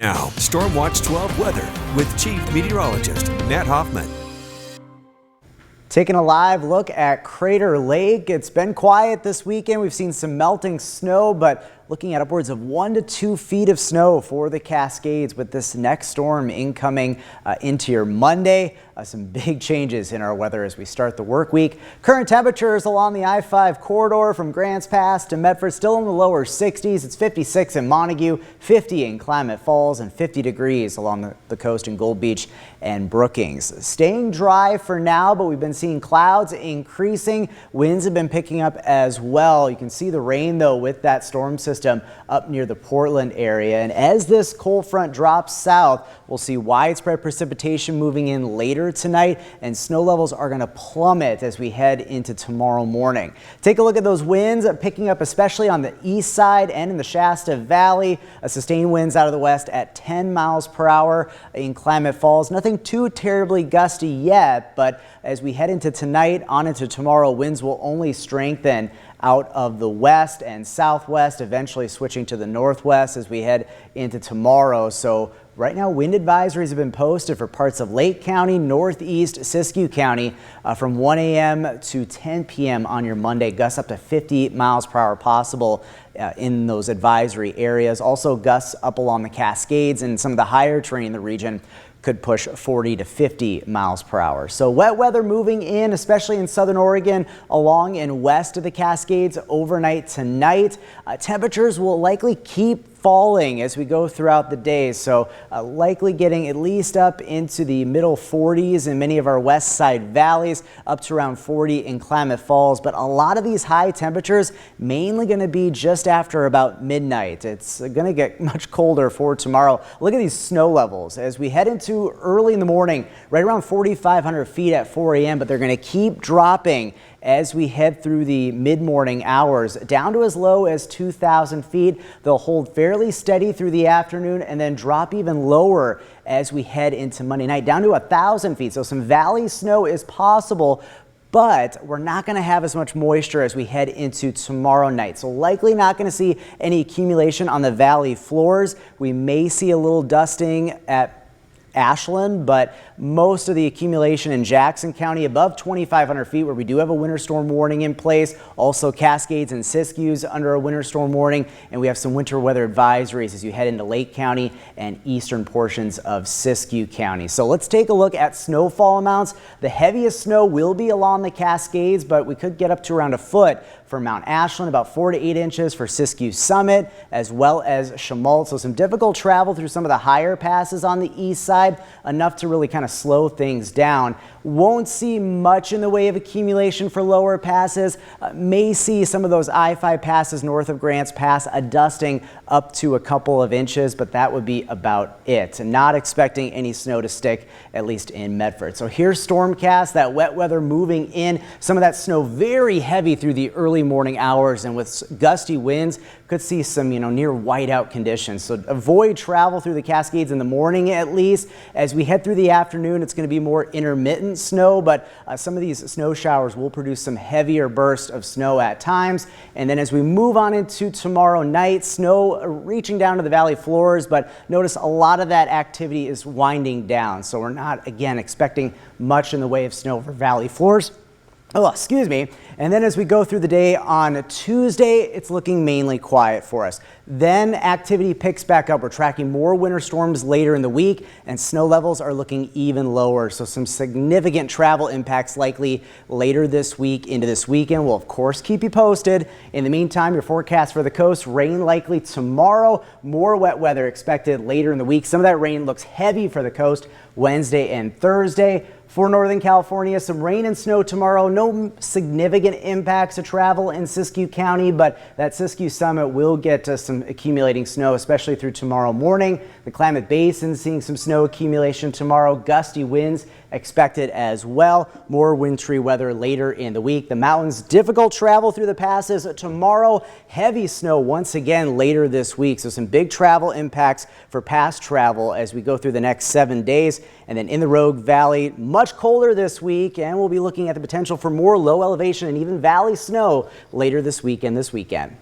Now, Stormwatch 12 weather with Chief Meteorologist Matt Hoffman. Taking a live look at Crater Lake. It's been quiet this weekend. We've seen some melting snow, but looking at upwards of 1 to 2 feet of snow for the Cascades with this next storm incoming into your Monday. Some big changes in our weather as we start the work week. Current temperatures along the I-5 corridor from Grants Pass to Medford still in the lower 60s. It's 56 in Montague, 50 in Klamath Falls, and 50 degrees along the coast in Gold Beach and Brookings. Staying dry for now, but we've been seeing clouds increasing. Winds have been picking up as well. You can see the rain though with that storm system up near the Portland area. And as this cold front drops south, we'll see widespread precipitation moving in later tonight, and snow levels are going to plummet as we head into tomorrow morning. Take a look at those winds picking up, especially on the east side and in the Shasta Valley. Sustained winds out of the west at 10 miles per hour in Klamath Falls. Nothing too terribly gusty yet, but as we head into tonight on into tomorrow, winds will only strengthen out of the west and southwest, eventually switching to the northwest as we head into tomorrow. So right now, wind advisories have been posted for parts of Lake County, northeast Siskiyou County from 1 a.m. to 10 p.m. on your Monday. Gusts up to 50 miles per hour possible in those advisory areas. Also gusts up along the Cascades and some of the higher terrain in the region could push 40 to 50 miles per hour. So wet weather moving in, especially in southern Oregon, along and west of the Cascades overnight tonight. Temperatures will likely keep falling as we go throughout the day, so likely getting at least up into the middle 40s in many of our west side valleys, up to around 40 in Klamath Falls. But a lot of these high temperatures mainly going to be just after about midnight. It's going to get much colder for tomorrow. Look at these snow levels as we head into early in the morning, right around 4,500 feet at 4 a.m., but they're going to keep dropping as we head through the mid-morning hours down to as low as 2,000 feet. They'll hold fairly steady through the afternoon and then drop even lower as we head into Monday night down to 1,000 feet. So some valley snow is possible, but we're not going to have as much moisture as we head into tomorrow night. So likely not going to see any accumulation on the valley floors. We may see a little dusting at Ashland, but most of the accumulation in Jackson County above 2,500 feet where we do have a winter storm warning in place. Also Cascades and Siskiyou's under a winter storm warning, and we have some winter weather advisories as you head into Lake County and eastern portions of Siskiyou County. So let's take a look at snowfall amounts. The heaviest snow will be along the Cascades, but we could get up to around a foot for Mount Ashland, about 4 to 8 inches for Siskiyou Summit, as well as Chemult. So some difficult travel through some of the higher passes on the east side, enough to really kind of slow things down. Won't see much in the way of accumulation for lower passes. May see some of those I-5 passes north of Grants Pass a dusting up to a couple of inches, but that would be about it. And not expecting any snow to stick, at least in Medford. So here's Stormcast, that wet weather moving in. Some of that snow very heavy through the early morning hours, and with gusty winds, could see some, near whiteout conditions. So avoid travel through the Cascades in the morning at least. As we head through the afternoon, it's going to be more intermittent snow, but some of these snow showers will produce some heavier bursts of snow at times. And then as we move on into tomorrow night, snow reaching down to the valley floors, but notice a lot of that activity is winding down. So we're not, again, expecting much in the way of snow for valley floors. Oh, excuse me. And then as we go through the day on Tuesday, it's looking mainly quiet for us. Then activity picks back up. We're tracking more winter storms later in the week, and snow levels are looking even lower. So some significant travel impacts likely later this week into this weekend. We'll, of course, keep you posted. In the meantime, your forecast for the coast, rain likely tomorrow. More wet weather expected later in the week. Some of that rain looks heavy for the coast Wednesday and Thursday. For Northern California, some rain and snow tomorrow. No significant impacts to travel in Siskiyou County, but that Siskiyou Summit will get some accumulating snow, especially through tomorrow morning. The Klamath Basin seeing some snow accumulation tomorrow. Gusty winds expected as well. More wintry weather later in the week. The mountains, difficult travel through the passes tomorrow. Heavy snow once again later this week. So some big travel impacts for past travel as we go through the next 7 days. And then in the Rogue Valley, much colder this week, and we'll be looking at the potential for more low elevation and even valley snow later this week and this weekend.